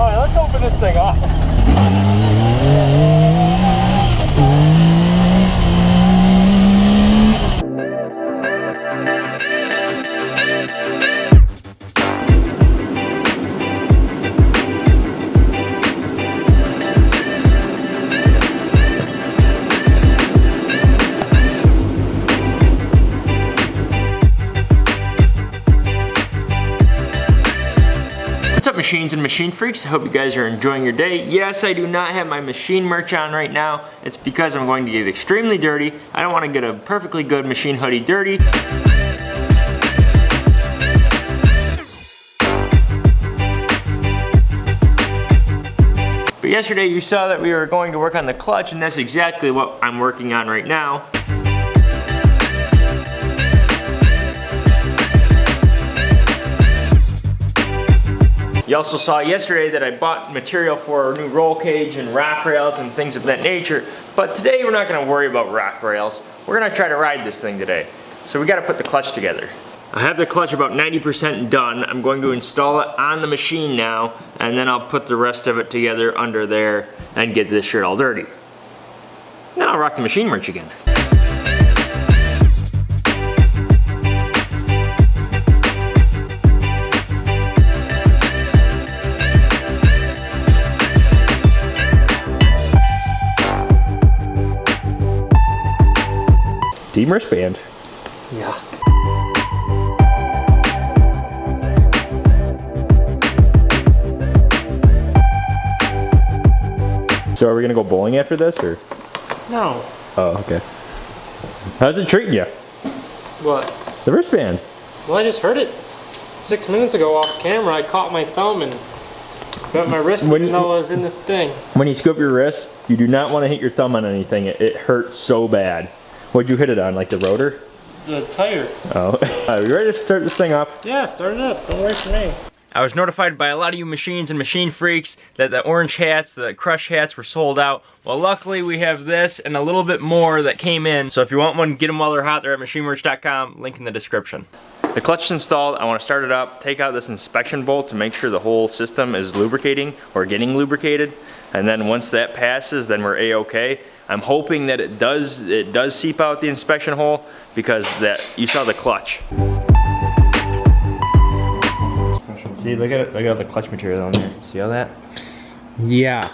Alright, let's open this thing up. What's up, machines and machine freaks? I hope you guys are enjoying your day. Yes, I do not have my machine merch on right now. It's because I'm going to get extremely dirty. I don't want to get a perfectly good machine hoodie dirty. But yesterday you saw that we were going to work on the clutch, and that's exactly what I'm working on right now. You also saw yesterday that I bought material for a new roll cage and rock rails and things of that nature, but today we're not going to worry about rock rails. We're going to try to ride this thing today. So we got to put the clutch together. I have the clutch about 90% done. I'm going to install it on the machine now, and then I'll put the rest of it together under there and get this shirt all dirty. Then I'll rock the machine merch again. Team wristband. Yeah. So are we gonna go bowling after this, or? No. Oh, okay. How's it treating you? What? The wristband. Well, I just heard it 6 minutes ago off camera. I caught my thumb and got my wrist even though I was in the thing. When you scoop your wrist, you do not want to hit your thumb on anything. It hurts so bad. What'd you hit it on, like the rotor? The tire. Oh. Are you ready to start this thing up? Yeah, start it up. Don't wait for me. I was notified by a lot of you machines and machine freaks that the orange hats, the crush hats, were sold out. Well, luckily we have this and a little bit more that came in. So if you want one, get them while they're hot. They're at machinemerch.com, link in the description. The clutch is installed. I want to start it up, take out this inspection bolt to make sure the whole system is lubricating or getting lubricated. And then once that passes, then we're A-okay. I'm hoping that it does seep out the inspection hole, because that you saw the clutch. See, look at all the clutch material on there. See all that? Yeah.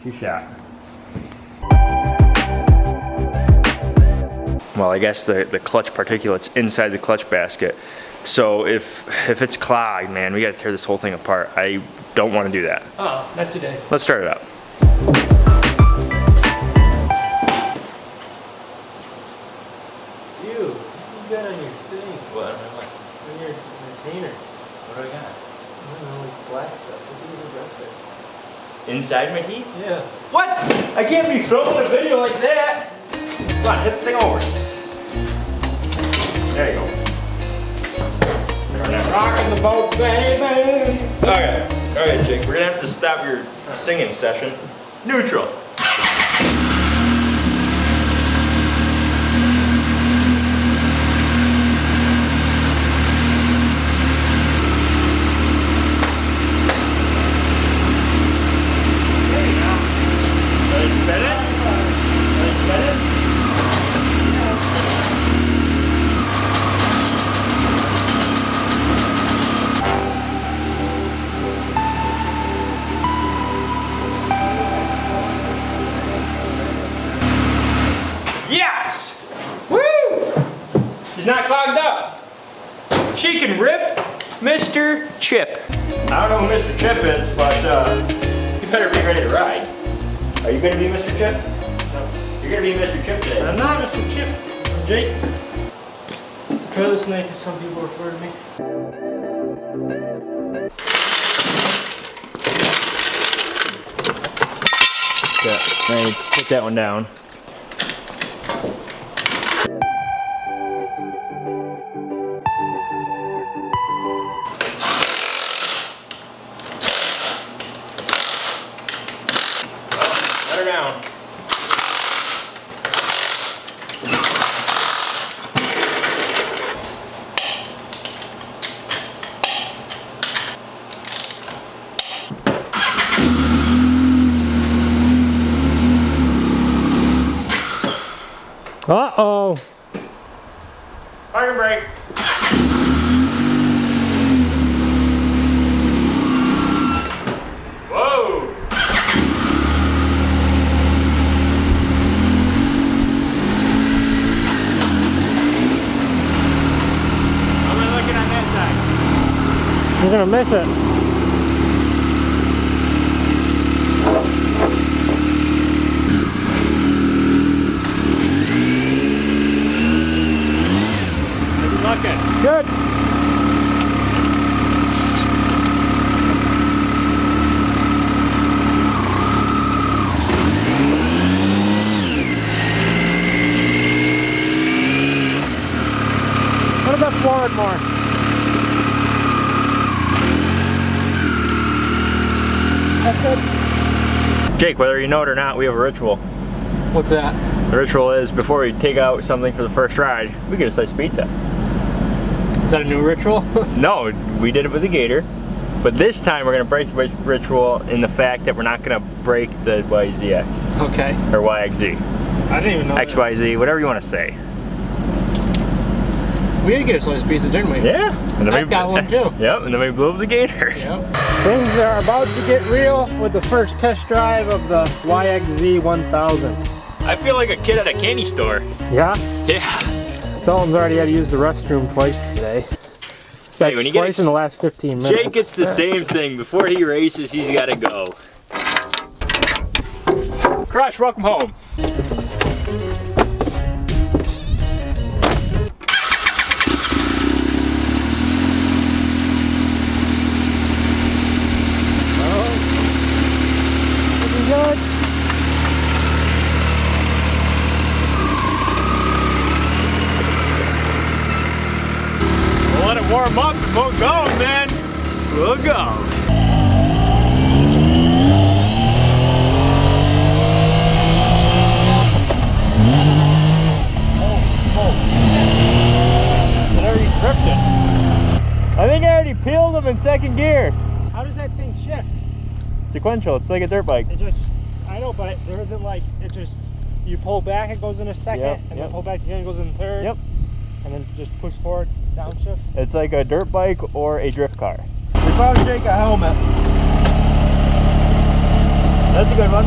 She shot. Well, I guess the clutch particulate's inside the clutch basket. So if it's clogged, man, we gotta tear this whole thing apart. I don't want to do that. Oh, not today. Let's start it up. You, what's got on your thing? What? On your container. What do I got? I don't know, like black stuff. What did you eat for breakfast? Inside my teeth? Yeah. What? I can't be filming a video like that. Come on, hit the thing over. There you go. Rocking the boat, baby. Okay. Alright, Jake, we're gonna have to stop your singing session. Neutral. Yes! Woo! She's not clogged up. She can rip Mr. Chip. I don't know who Mr. Chip is, but you better be ready to ride. Are you gonna be Mr. Chip? No. You're gonna be Mr. Chip today. I'm not Mr. Chip. I'm Jake. Trailer snake, as some people refer to me. Yeah, let me put that one down. Let her down. Uh-oh. Parking brake. Whoa. How am I looking on that side? You're gonna miss it. Good. What about forward more? That's good. Jake, whether you know it or not, we have a ritual. What's that? The ritual is before we take out something for the first ride, we get a slice of pizza. Is that a new ritual? No, we did it with the Gator, but this time we're gonna break the ritual in the fact that we're not gonna break the YZX. Okay. Or YXZ. I didn't even know XYZ, whatever you want to say. We did get a slice of pizza, didn't we? Yeah. And I got one too. Yep, and then we blew up the Gator. Yep. Things are about to get real with the first test drive of the YXZ 1000. I feel like a kid at a candy store. Yeah? Yeah. Dalton's already had to use the restroom twice today. Hey, when you twice in the last 15 minutes. Jake gets the same thing. Before he races, he's got to go. Crush, welcome home. Looking good. We'll let it warm up and we'll go, man. We'll go. It already tripped it. I think I already peeled him in second gear. How does that thing shift? Sequential, it's like a dirt bike. It just, I know, but there isn't like, it just, you pull back, it goes in a second, Yep, and yep. then pull back again, it goes in third. Yep. And then just push forward, downshift. It's like a dirt bike or a drift car. We found Jake a helmet. That's a good one.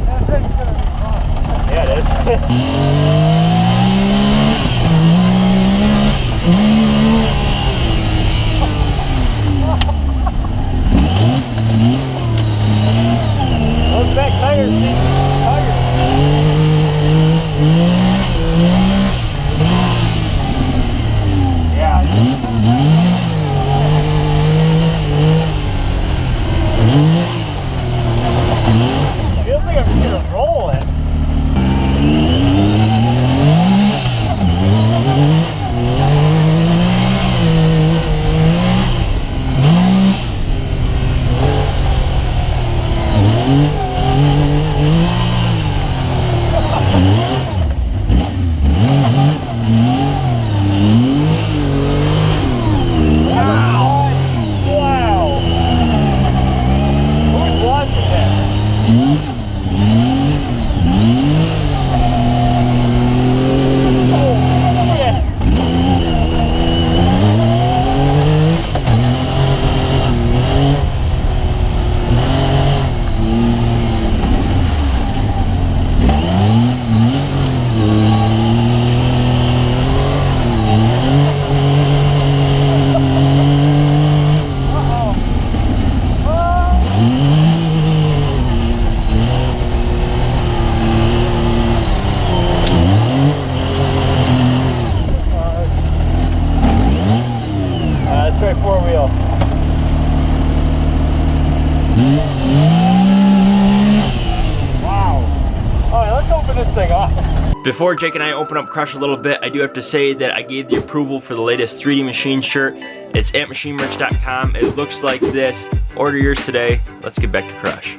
That thing's gonna be fun. Yeah, it is. Those back tires need feels like I'm gonna roll it. Wow! Who's watching that? Oh, yeah. Let's try four wheel. Wow. Alright, let's open this thing up. Before Jake and I open up Crush a little bit, I do have to say that I gave the approval for the latest 3D Machine shirt. It's at machinemerch.com. It looks like this. Order yours today. Let's get back to Crush.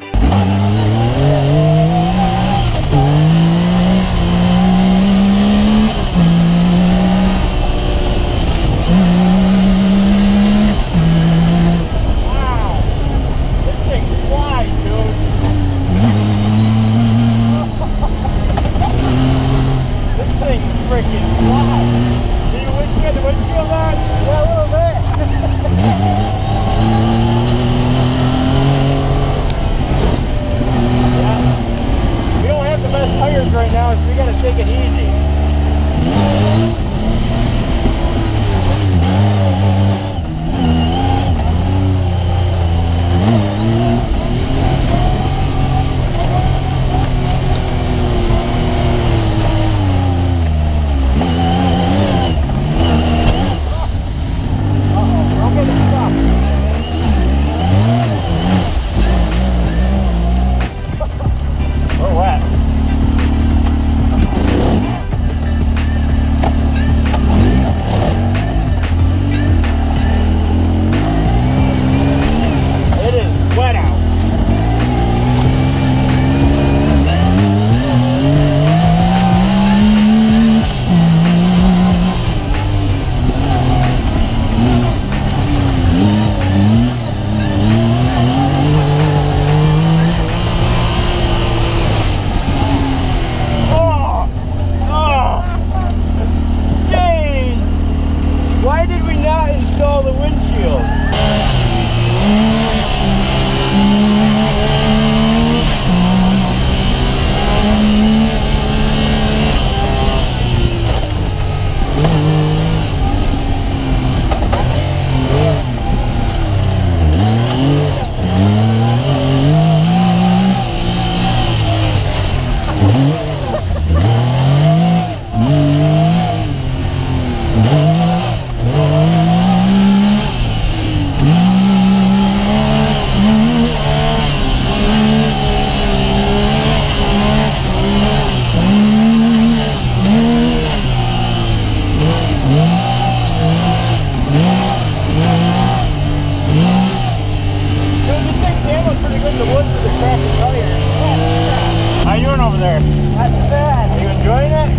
there. Not too bad. Are you enjoying it?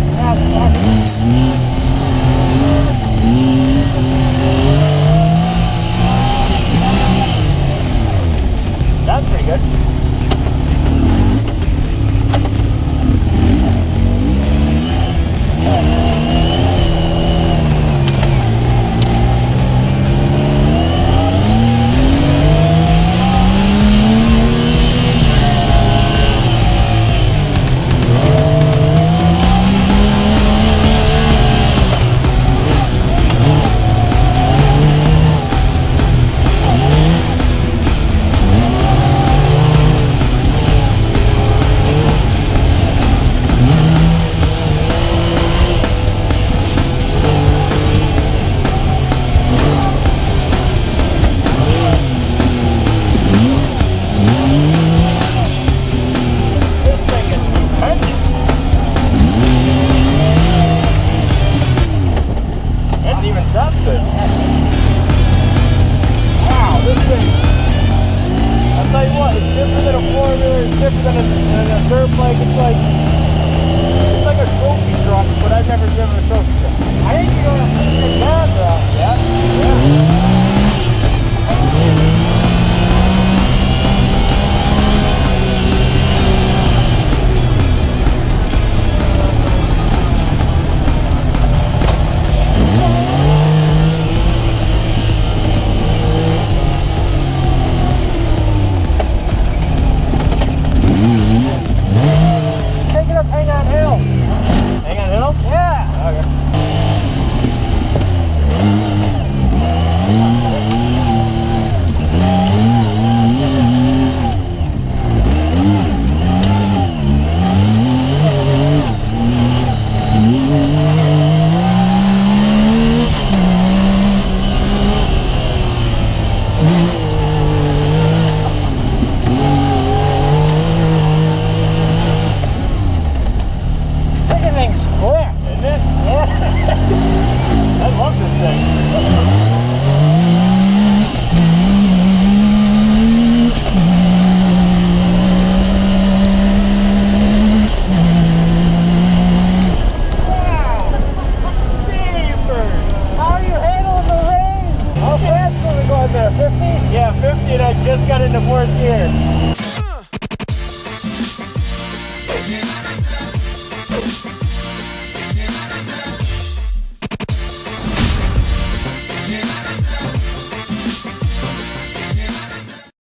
That's pretty good. It's like a trophy truck, but I've never driven a trophy truck. I think you're gonna see your dad though. Yeah. Yeah, 50 and I just got into fourth gear.